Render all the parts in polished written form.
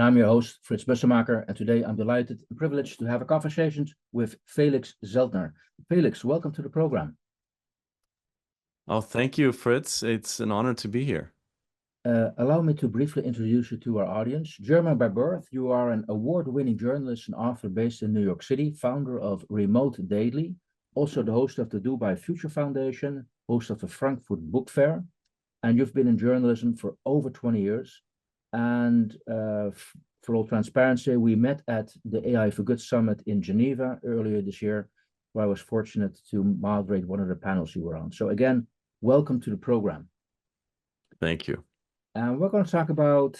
And I'm your host, Frits Bussemaker, and today I'm delighted and privileged to have a conversation with Felix Zeltner. Felix, welcome to the program. Oh, thank you, Fritz. It's an honor to be here. Allow me to briefly introduce you to our audience. German by birth, you are an award-winning journalist and author based in New York City, founder of Remote Daily, also the host of the Dubai Future Foundation, host of the Frankfurt Book Fair, and you've been in journalism for over 20 years. And for all transparency, we met at the AI for Good Summit in Geneva earlier this year, where I was fortunate to moderate one of the panels you were on. So again, welcome to the program. Thank you. And we're going to talk about,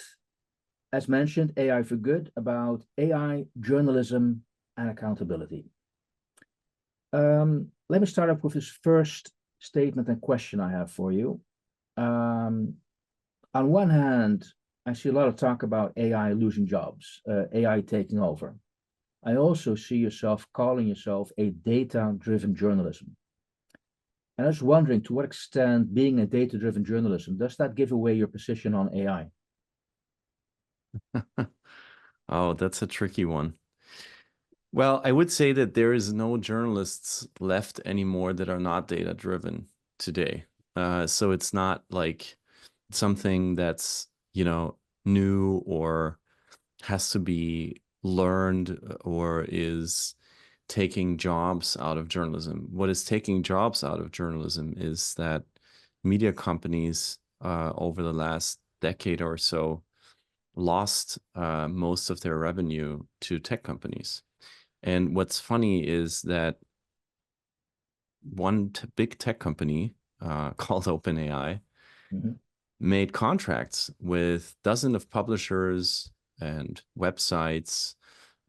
as mentioned, AI for Good, about AI, journalism, and accountability. Let me start off with this first statement and question I have for you. On one hand, I see a lot of talk about AI losing jobs, AI taking over. I also see yourself calling yourself a data-driven journalism. And I was wondering, to what extent being a data-driven journalism, does that give away your position on AI? Oh, that's a tricky one. Well, I would say that there is no journalists left anymore that are not data-driven today. So it's not like something that's, new or has to be learned or is taking jobs out of journalism. What is taking jobs out of journalism is that media companies over the last decade or so lost most of their revenue to tech companies. And what's funny is that one big tech company called OpenAI made contracts with dozens of publishers and websites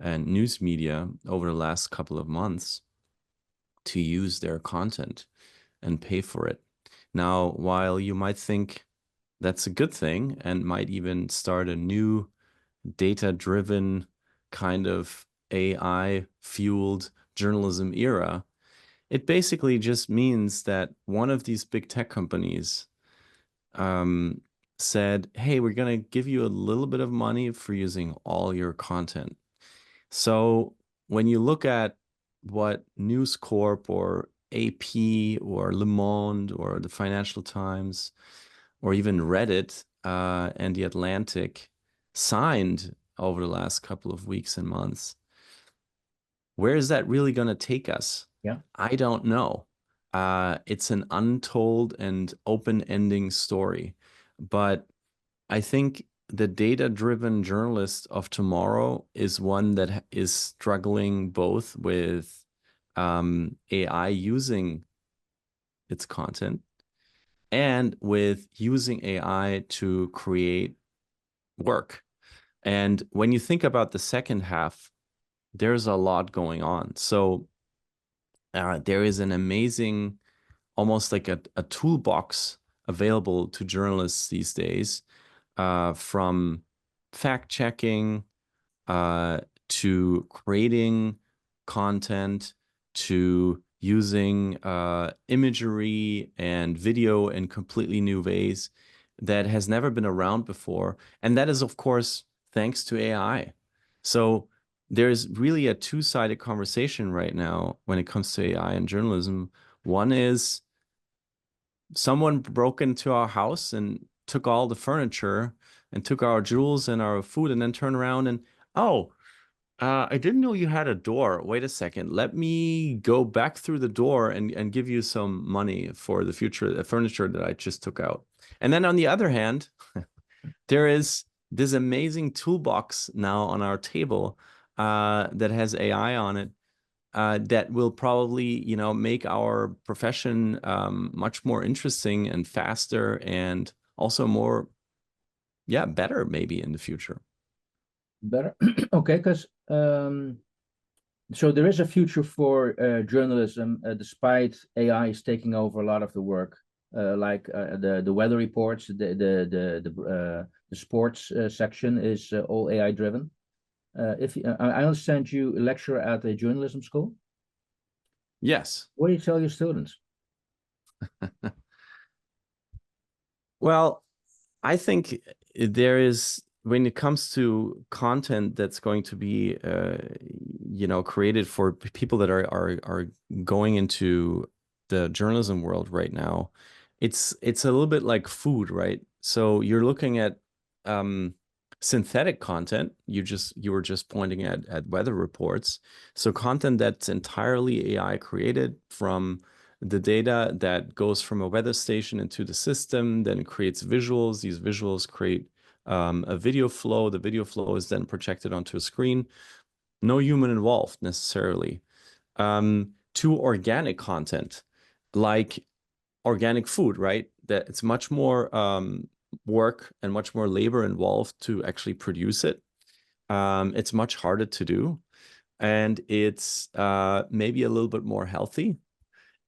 and news media over the last couple of months to use their content and pay for it. Now, while you might think that's a good thing and might even start a new data-driven kind of AI-fueled journalism era, it basically just means that one of these big tech companies said, hey, we're going to give you a little bit of money for using all your content. So when you look at what News Corp or AP or Le Monde or the Financial Times or even Reddit and The Atlantic signed over the last couple of weeks and months, where is that really going to take us? Yeah, I don't know. It's an untold and open-ending story. But I think the data-driven journalist of tomorrow is one that is struggling both with AI using its content and with using AI to create work. And when you think about the second half, there's a lot going on. So there is an amazing, almost like a toolbox available to journalists these days, from fact-checking to creating content to using imagery and video in completely new ways that has never been around before. And that is, of course, thanks to AI. So there's really a two-sided conversation right now when it comes to AI and journalism. One is someone broke into our house and took all the furniture and took our jewels and our food and then turned around and, oh, I didn't know you had a door. Wait a second. Let me go back through the door and give you some money for the furniture that I just took out. And then on the other hand, there is this amazing toolbox now on our table that has AI on it that will probably, make our profession much more interesting and faster and also more, better maybe in the future. better. Okay, because so there is a future for journalism, despite AI is taking over a lot of the work, like the weather reports, the sports section is all AI driven. If I understand you lecture at a journalism school. Yes. What do you tell your students? Well, I think there is when it comes to content that's going to be created for people that are going into the journalism world right now, it's a little bit like food, right? So you're looking at synthetic content. You were just pointing at weather reports. So content that's entirely AI created from the data that goes from a weather station into the system, then creates visuals. These visuals create a video flow. The video flow is then projected onto a screen. No human involved necessarily. To organic content, like organic food, right? That it's much more work and much more labor involved to actually produce it. It's much harder to do, and it's maybe a little bit more healthy,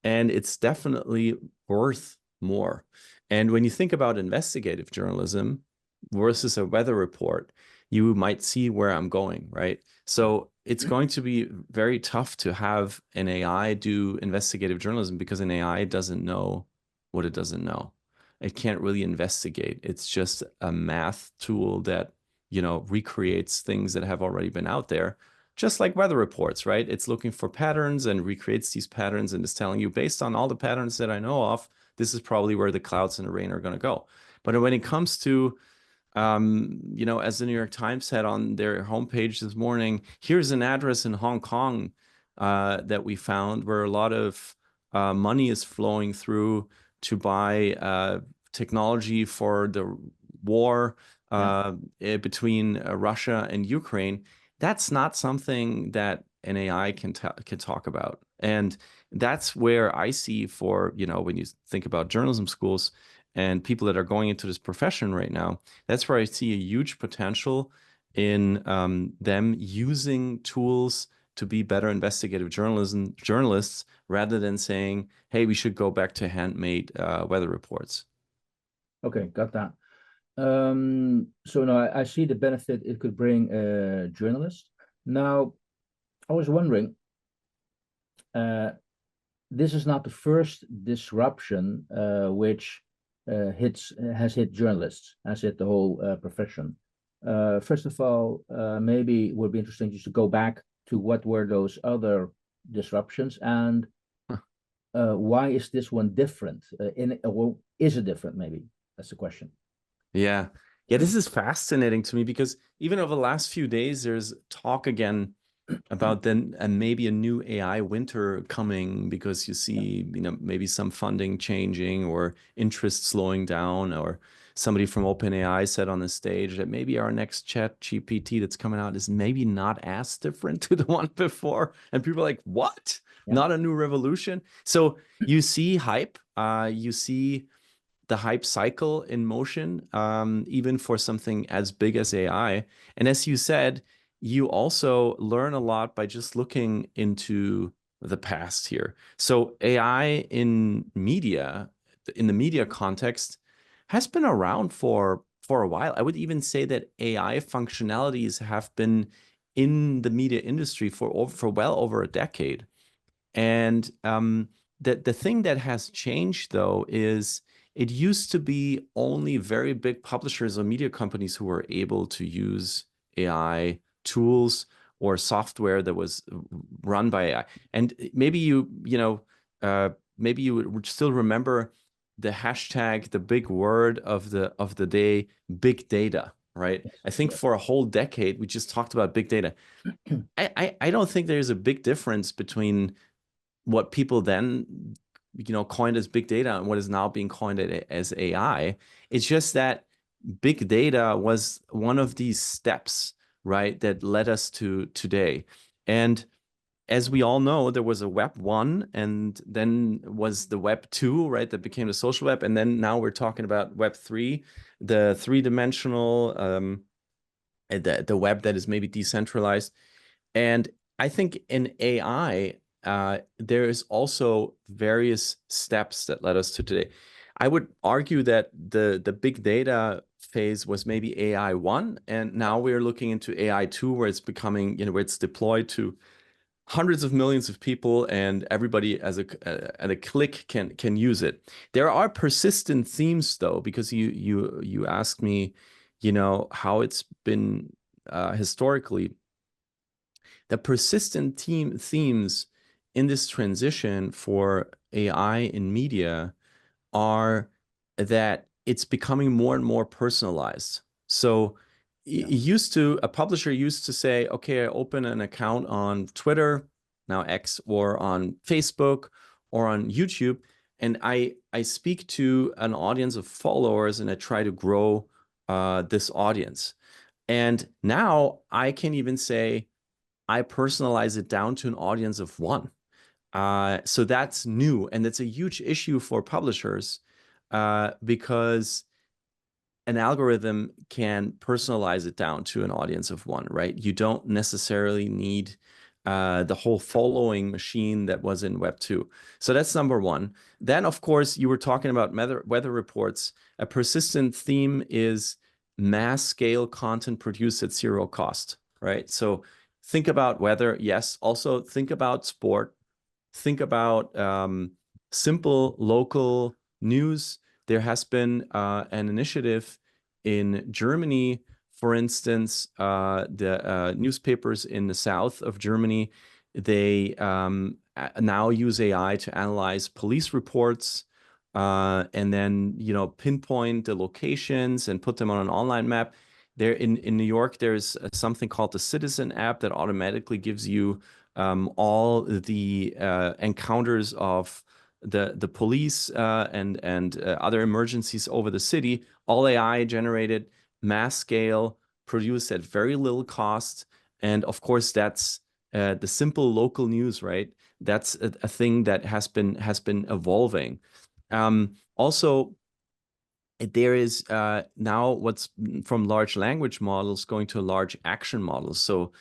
and it's definitely worth more. And when you think about investigative journalism versus a weather report, you might see where I'm going, right? So it's going to be very tough to have an AI do investigative journalism because an AI doesn't know what it doesn't know. It can't really investigate. It's just a math tool that, recreates things that have already been out there, just like weather reports, right? It's looking for patterns and recreates these patterns and is telling you, based on all the patterns that I know of, this is probably where the clouds and the rain are going to go. But when it comes to, as the New York Times said on their homepage this morning, here's an address in Hong Kong that we found where a lot of money is flowing through to buy technology for the war between Russia and Ukraine. That's not something that an AI can talk about. And that's where I see for, when you think about journalism schools and people that are going into this profession right now, that's where I see a huge potential in them using tools to be better investigative journalists rather than saying, hey, we should go back to handmade weather reports. Okay, got that. So now I see the benefit it could bring a journalist. Now, I was wondering, this is not the first disruption which has hit journalists, has hit the whole profession. First of all, maybe it would be interesting just to go back to what were those other disruptions and why is this one different? Well, is it different? Maybe that's the question. Yeah. Yeah, this is fascinating to me because even over the last few days, there's talk again about then and maybe a new AI winter coming because you see, maybe some funding changing or interest slowing down, or somebody from OpenAI said on the stage that maybe our next chat GPT that's coming out is maybe not as different to the one before. And people are like, what? Yeah. Not a new revolution? So you see hype, you see the hype cycle in motion, even for something as big as AI. And as you said, you also learn a lot by just looking into the past here. So AI in the media context, has been around for a while. I would even say that AI functionalities have been in the media industry for well over a decade. And the thing that has changed, though, is it used to be only very big publishers or media companies who were able to use AI tools or software that was run by AI. And maybe maybe you would still remember the hashtag, the big word of the day, big data, right? Yes. I think for a whole decade we just talked about big data. I don't think there's a big difference between what people then coined as big data and what is now being coined as AI. It's just that big data was one of these steps, right, that led us to today. And as we all know, there was a Web 1 and then was the Web 2, right, that became the social web. And then now we're talking about Web 3, the three-dimensional, the web that is maybe decentralized. And I think in AI, there is also various steps that led us to today. I would argue that the big data phase was maybe AI 1, and now we're looking into AI 2, where it's becoming, where it's deployed to hundreds of millions of people, and everybody at a click can use it. There are persistent themes, though, because you asked me, how it's been historically, the persistent themes in this transition for AI in media are that it's becoming more and more personalized. So a publisher used to say, okay, I open an account on Twitter, now X, or on Facebook or on YouTube, and I speak to an audience of followers and I try to grow this audience. And now I can even say I personalize it down to an audience of one. So that's new, and that's a huge issue for publishers because an algorithm can personalize it down to an audience of one, right? You don't necessarily need the whole following machine that was in Web 2. So that's number one. Then, of course, you were talking about weather reports. A persistent theme is mass scale content produced at zero cost, right? So think about weather. Yes. Also think about sport. Think about simple local news. There has been an initiative in Germany, for instance, the newspapers in the south of Germany, they now use AI to analyze police reports and then pinpoint the locations and put them on an online map. There in New York, there's something called the Citizen app that automatically gives you all the encounters of the police and other emergencies over the city, all AI generated, mass scale, produced at very little cost. And of course, that's the simple local news, right? That's a thing that has been evolving. Also, there is now what's from large language models going to large action models, so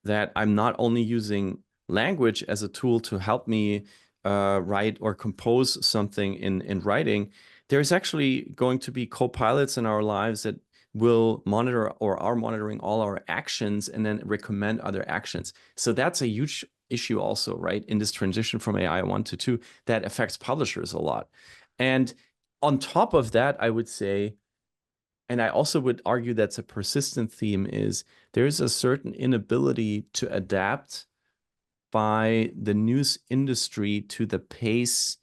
that I'm not only using language as a tool to help me write or compose something in writing. There's actually going to be co-pilots in our lives that will monitor or are monitoring all our actions and then recommend other actions. So that's a huge issue also, right? In this transition from AI 1 to 2 that affects publishers a lot. And on top of that, I would say, and I also would argue that's a persistent theme, is there's a certain inability to adapt by the news industry to the pace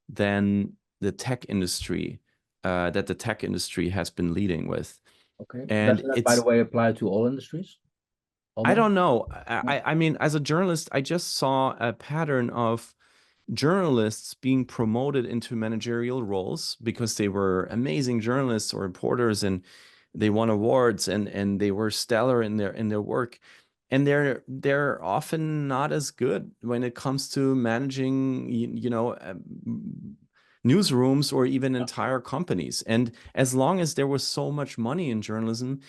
than the tech industry that the tech industry has been leading with. Okay. And Doesn't that, by the it's, way, apply to all industries? I Almost? don't know. No. I mean, as a journalist, I just saw a pattern of journalists being promoted into managerial roles because they were amazing journalists or reporters and they won awards and they were stellar in their work, and they're often not as good when it comes to managing newsrooms or even entire companies. And as long as there was so much money in journalism,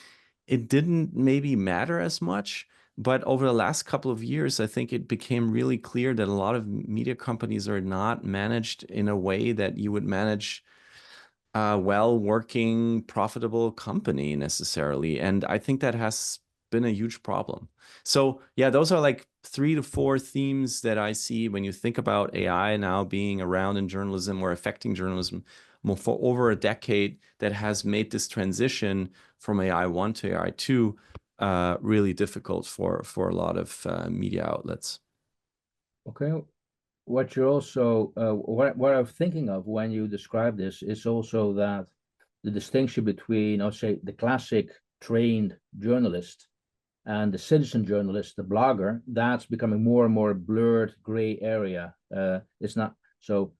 it didn't maybe matter as much. But over the last couple of years, I think it became really clear that a lot of media companies are not managed in a way that you would manage a well-working, profitable company necessarily. And I think that has been a huge problem. So yeah, those are like 3 to 4 themes that I see when you think about AI now being around in journalism or affecting journalism for over a decade, that has made this transition from AI 1 to AI 2 really difficult for a lot of media outlets. Okay. What you're also, what I'm thinking of when you describe this is also that the distinction between, I'll say, the classic trained journalist and the citizen journalist, the blogger, that's becoming more and more blurred gray area. It's not so.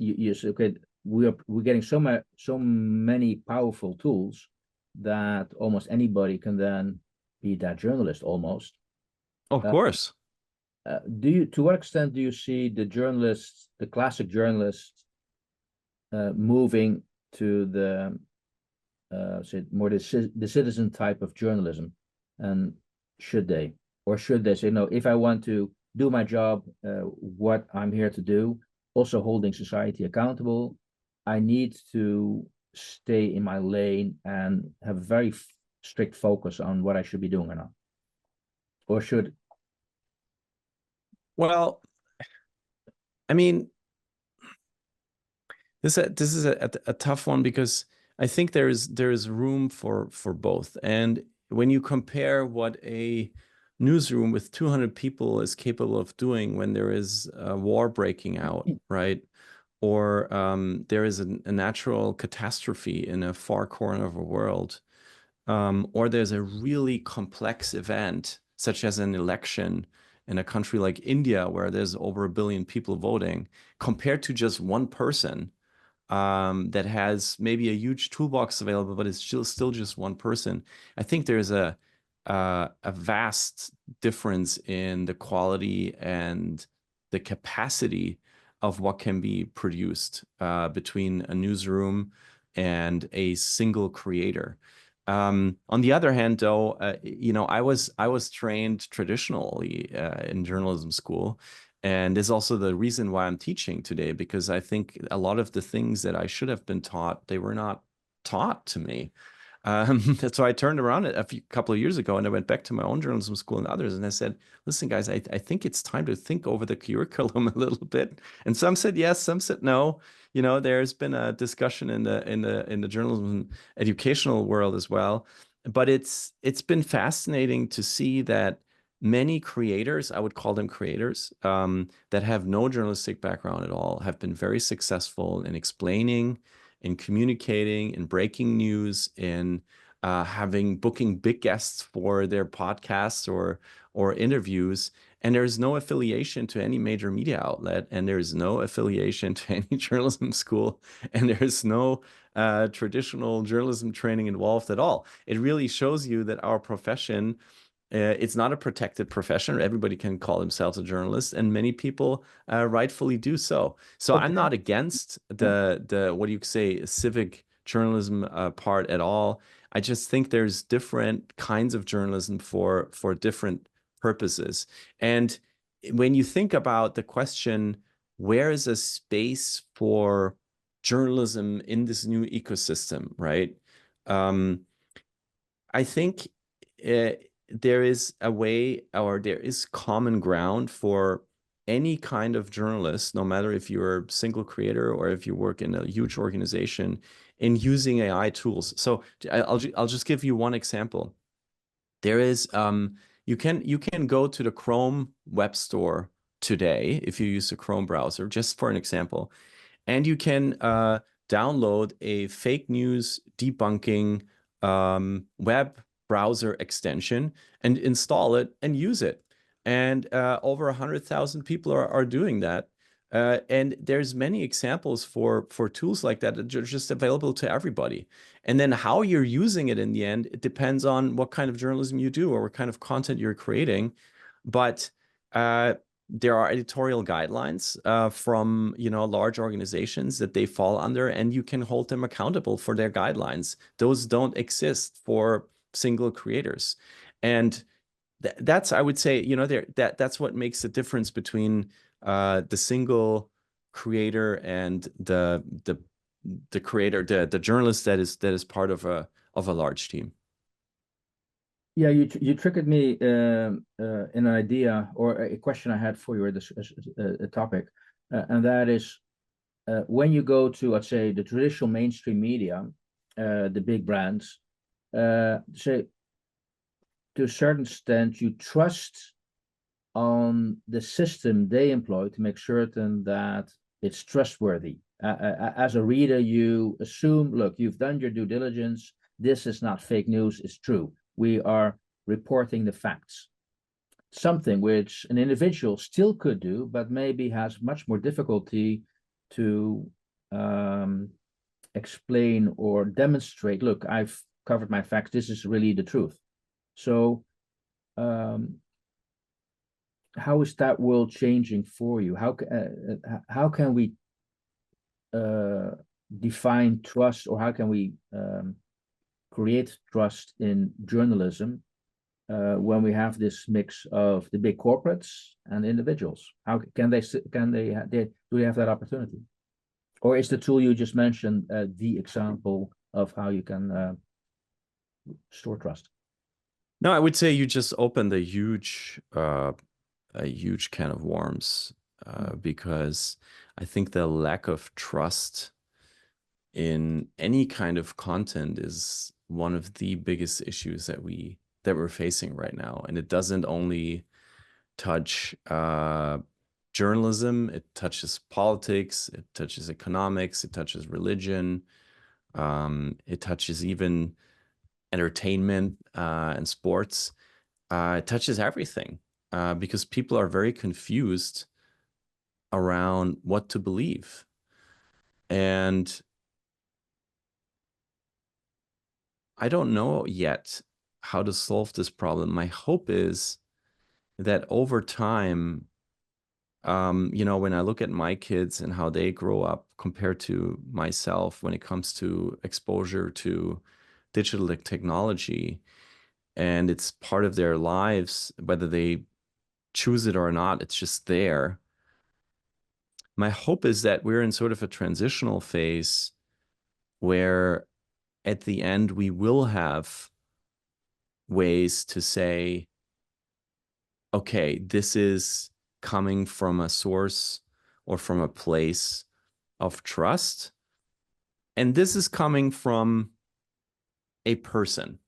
You say, okay, we're getting so many powerful tools that almost anybody can then be that journalist almost. Of Uh, course. to what extent do you see the journalists, the classic journalists, moving to the say more the citizen type of journalism, and should they say no? If I want to do my job, what I'm here to do, also holding society accountable, I need to stay in my lane and have a very strict focus on what I should be doing or not, or should. Well, I mean, this is a tough one because I think there's room for both. And when you compare what a newsroom with 200 people is capable of doing when there is a war breaking out, right? Or there is a natural catastrophe in a far corner of a world, or there's a really complex event, such as an election in a country like India, where there's over 1 billion people voting, compared to just one person that has maybe a huge toolbox available, but it's still just one person. I think there's a vast difference in the quality and the capacity of what can be produced between a newsroom and a single creator. On the other hand, though, I was trained traditionally in journalism school, and is also the reason why I'm teaching today, because I think a lot of the things that I should have been taught, they were not taught to me. So I turned around a couple of years ago and I went back to my own journalism school and others, and I said, listen, guys, I think it's time to think over the curriculum a little bit. And some said yes, some said no. There's been a discussion in the journalism educational world as well. But it's been fascinating to see that many creators, I would call them creators, that have no journalistic background at all, have been very successful in explaining, in communicating, in breaking news, in booking big guests for their podcasts or interviews. And there's no affiliation to any major media outlet, and there's no affiliation to any journalism school, and there's no traditional journalism training involved at all. It really shows you that our profession, it's not a protected profession. Everybody can call themselves a journalist, and many people rightfully do so. So I'm not against the what do you say, civic journalism part at all. I just think there's different kinds of journalism for different purposes. And when you think about the question, where is a space for journalism in this new ecosystem, right? I think there is a way, or there is common ground for any kind of journalist, no matter if you're a single creator or if you work in a huge organization, in using AI tools. So I'll just give you one example. There is you can go to the Chrome web store today if you use the Chrome browser, just for an example, and you can download a fake news debunking web browser extension and install it and use it. And over 100,000 people are doing that. And there's many examples for tools like that are just available to everybody. And then how you're using it in the end, it depends on what kind of journalism you do or what kind of content you're creating. But there are editorial guidelines from large organizations that they fall under, and you can hold them accountable for their guidelines. Those don't exist for single creators, and that's, I would say, that's what makes the difference between the single creator and the creator, the journalist that is part of a large team. Yeah, you triggered me in an idea or a question I had for you, this a topic, and that is when you go to, let's say, the traditional mainstream media, the big brands, say to a certain extent you trust on the system they employ to make certain that it's trustworthy. As a reader, you assume, look, you've done your due diligence. This is not fake news, it's true. We are reporting the facts. Something which an individual still could do, but maybe has much more difficulty to explain or demonstrate, look, I've covered my facts, this is really the truth. So how is that world changing for you? How can we define trust, or how can we create trust in journalism when we have this mix of the big corporates and individuals? How can they do they have that opportunity, or is the tool you just mentioned the example of how you can store trust? No, I would say you just opened a huge can of worms, because I think the lack of trust in any kind of content is one of the biggest issues that we're facing right now. And it doesn't only touch journalism, it touches politics, it touches economics, it touches religion, it touches even entertainment and sports. It touches everything because people are very confused around what to believe. And I don't know yet how to solve this problem. My hope is that over time, when I look at my kids and how they grow up compared to myself when it comes to exposure to digital technology, and it's part of their lives, whether they choose it or not, it's just there. My hope is that we're in sort of a transitional phase where at the end we will have ways to say, okay, this is coming from a source or from a place of trust. And this is coming from a person.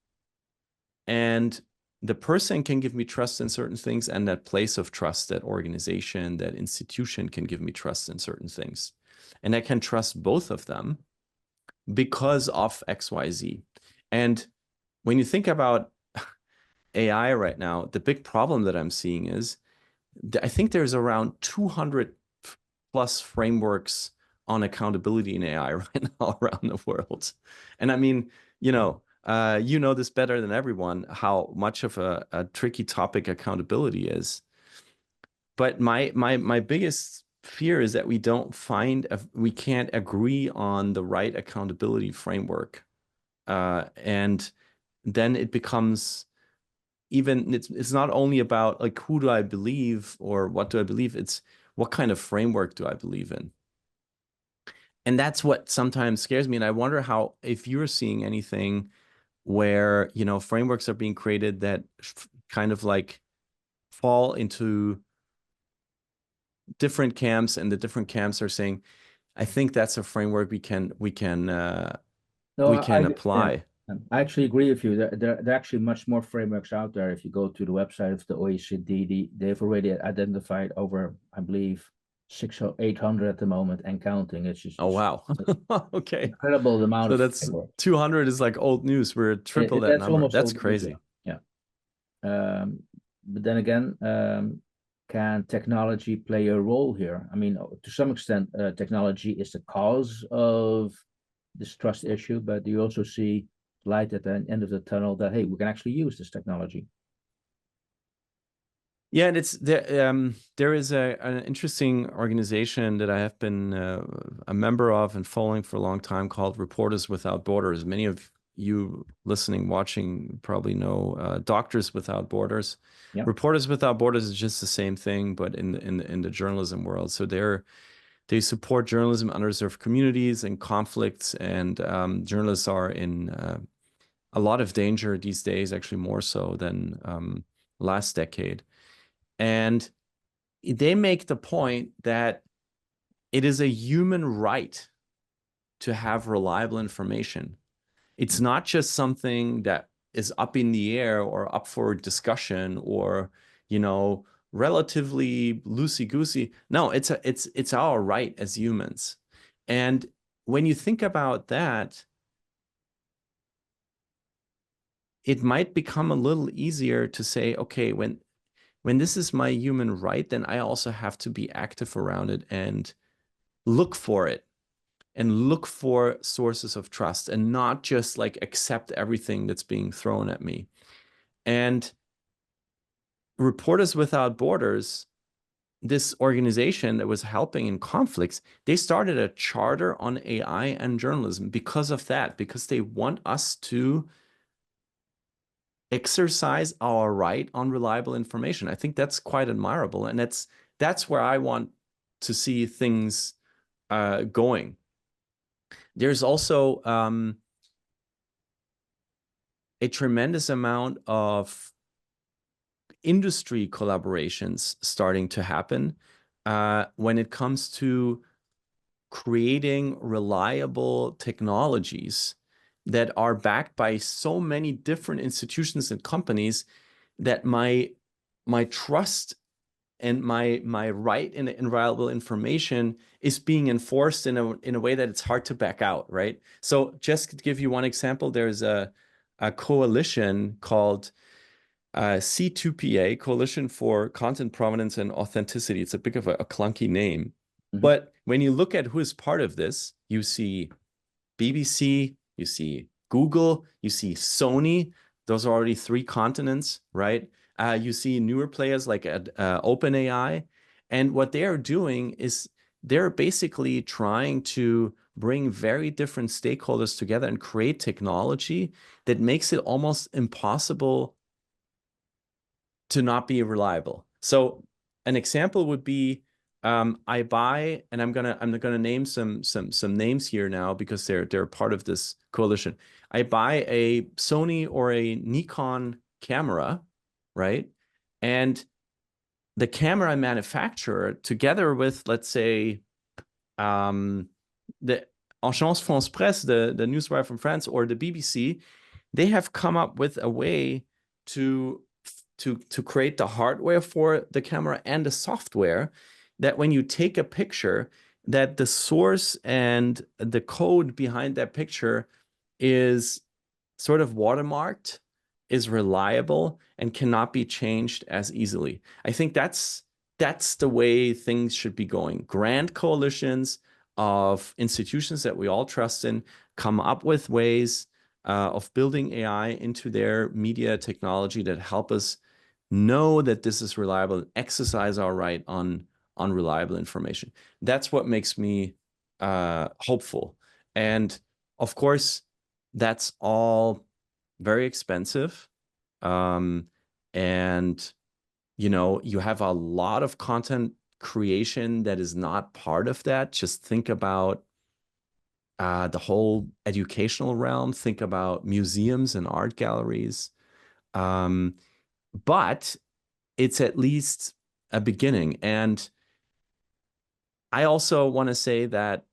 And the person can give me trust in certain things, and that place of trust, that organization, that institution can give me trust in certain things. And I can trust both of them because of XYZ. And when you think about AI right now, the big problem that I'm seeing is I think there's around 200 plus frameworks on accountability in AI right now around the world. And I mean, you know this better than everyone, how much of a tricky topic accountability is. But my biggest fear is that we can't agree on the right accountability framework. And then it becomes it's not only about like, who do I believe or what do I believe? It's what kind of framework do I believe in? And that's what sometimes scares me. And I wonder if you're seeing anything where, frameworks are being created that kind of like fall into different camps, and the different camps are saying, I think that's a framework we can No, apply. I actually agree with you. There are actually much more frameworks out there. If you go to the website of the OECD, they've already identified over, I believe, 600 or 800 at the moment and counting. It's just Oh, wow. Okay. incredible amount So of that's frameworks. 200 is like old news. We're triple that That's number. almost That's all crazy. yeah. But then again, can technology play a role here? I mean, to some extent, technology is the cause of this trust issue, but you also see light at the end of the tunnel that, hey, we can actually use this technology. Yeah, and it's there is an interesting organization that I have been a member of and following for a long time called Reporters Without Borders. Many of you listening, watching probably know Doctors Without Borders. Yeah. Reporters Without Borders is just the same thing, but in the journalism world. So they support journalism, underserved communities, and conflicts, and journalists are in a lot of danger these days, actually more so than last decade. And they make the point that it is a human right to have reliable information. It's not just something that is up in the air or up for discussion or, relatively loosey-goosey. No, it's our right as humans. And when you think about that, it might become a little easier to say, okay, when this is my human right, then I also have to be active around it and look for it and look for sources of trust and not just like accept everything that's being thrown at me. And Reporters Without Borders, this organization that was helping in conflicts, they started a charter on AI and journalism because of that, because they want us to exercise our right on reliable information. I think that's quite admirable. And that's where I want to see things going. There's also a tremendous amount of industry collaborations starting to happen when it comes to creating reliable technologies that are backed by so many different institutions and companies that my trust and my right in reliable information is being enforced in a way that it's hard to back out, right? So just to give you one example, there's a coalition called C2PA, Coalition for Content Provenance and Authenticity. It's a bit of a clunky name. But when you look at who is part of this, you see BBC, you see Google, you see Sony. Those are already 3 continents, right? You see newer players like OpenAI. And what they are doing is they're basically trying to bring very different stakeholders together and create technology that makes it almost impossible to not be reliable. So an example would be I buy, and I'm gonna name some names here now because they're part of this coalition. I buy a Sony or a Nikon camera, right? And the camera manufacturer, together with, let's say, the Agence France Presse, the newswire from France, or the BBC, they have come up with a way to create the hardware for the camera and the software that when you take a picture, that the source and the code behind that picture is sort of watermarked, is reliable, and cannot be changed as easily. I think that's the way things should be going. Grand coalitions of institutions that we all trust in come up with ways of building AI into their media technology that help us know that this is reliable and exercise our right on reliable information. That's what makes me hopeful. And of course, that's all very expensive. And, you know, you have a lot of content creation that is not part of that. Just think about the whole educational realm. Think about museums and art galleries. But it's at least a beginning. And I also want to say that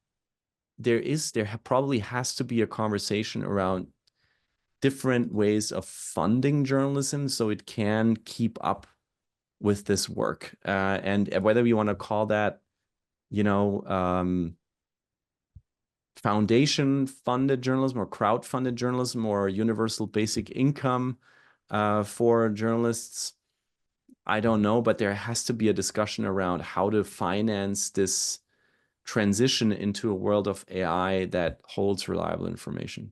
there probably has to be a conversation around different ways of funding journalism so it can keep up with this work. And whether we want to call that, you know, foundation-funded journalism or crowd-funded journalism or universal basic income for journalists, I don't know, but there has to be a discussion around how to finance this transition into a world of AI that holds reliable information.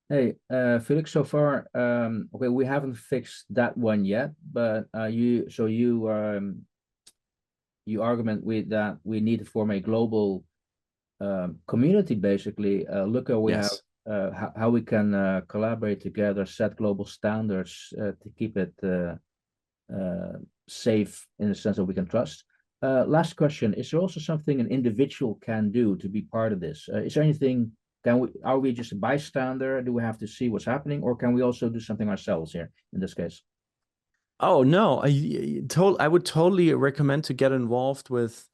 Hey, Felix, so far, okay, we haven't fixed that one yet, but you argument with that we need to form a global community, basically. Look how we have how we can collaborate together, set global standards to keep it safe in the sense that we can trust. Last question: is there also something an individual can do to be part of this? Is there anything? Are we just a bystander? Do we have to see what's happening, or can we also do something ourselves here in this case? Oh no, I would totally recommend to get involved with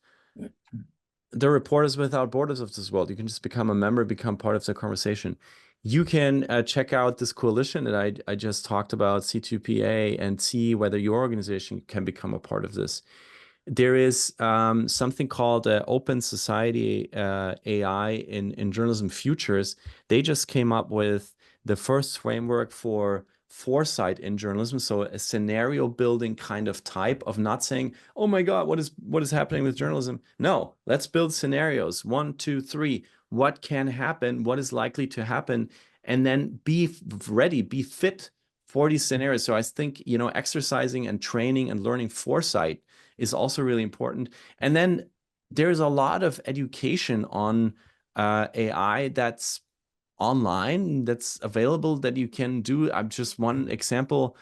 the Reporters Without Borders of this world. You can just become a member, become part of the conversation. You can check out this coalition that I just talked about, C2PA, and see whether your organization can become a part of this. There is something called Open Society AI in Journalism Futures. They just came up with the first framework for foresight in journalism. So a scenario building kind of type of not saying, oh my God, what is happening with journalism? No, let's build scenarios. 1, 2, 3. What can happen? What is likely to happen? And then be ready, be fit for these scenarios. So I think, you know, exercising and training and learning foresight is also really important. And then there's a lot of education on AI that's online, that's available, that you can do. I'm just one example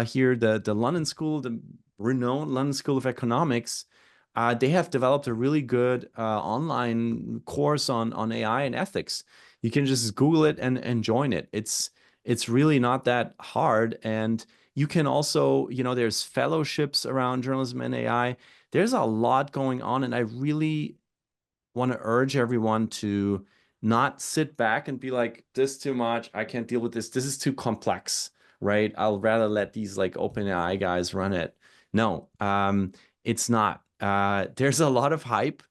here, the London School, the renowned London School of Economics, they have developed a really good online course on AI and ethics. You can just Google it and join it. It's really not that hard. And you can also, you know, there's fellowships around journalism and AI. There's a lot going on, and I really want to urge everyone to not sit back and be like, this is too much. I can't deal with this. This is too complex, right? I'll rather let these like OpenAI guys run it. No, it's not. There's a lot of hype.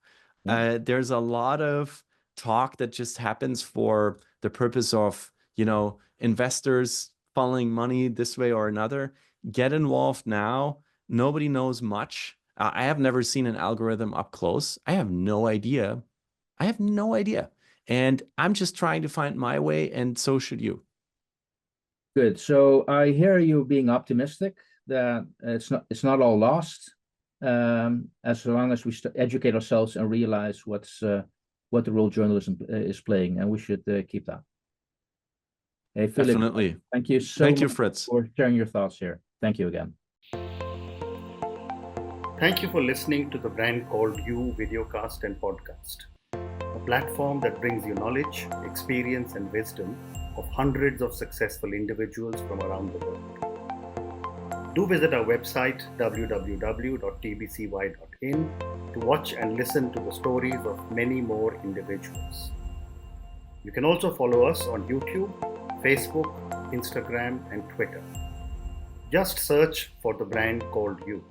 There's a lot of talk that just happens for the purpose of, investors funneling money this way or another. Get involved now. Nobody knows much. I have never seen an algorithm up close. I have no idea. And I'm just trying to find my way, and so should you. Good. So I hear you being optimistic that it's not all lost, as long as we educate ourselves and realize what the role journalism is playing, and we should keep that. Hey, Felix, Definitely. thank you so Thank you, much Fritz. for sharing your thoughts here. Thank you again. Thank you for listening to the Brand Called You videocast and podcast, a platform that brings you knowledge, experience, and wisdom of hundreds of successful individuals from around the world. Do visit our website www.tbcy.in to watch and listen to the stories of many more individuals. You can also follow us on YouTube, Facebook, Instagram, and Twitter. Just search for the Brand Called You.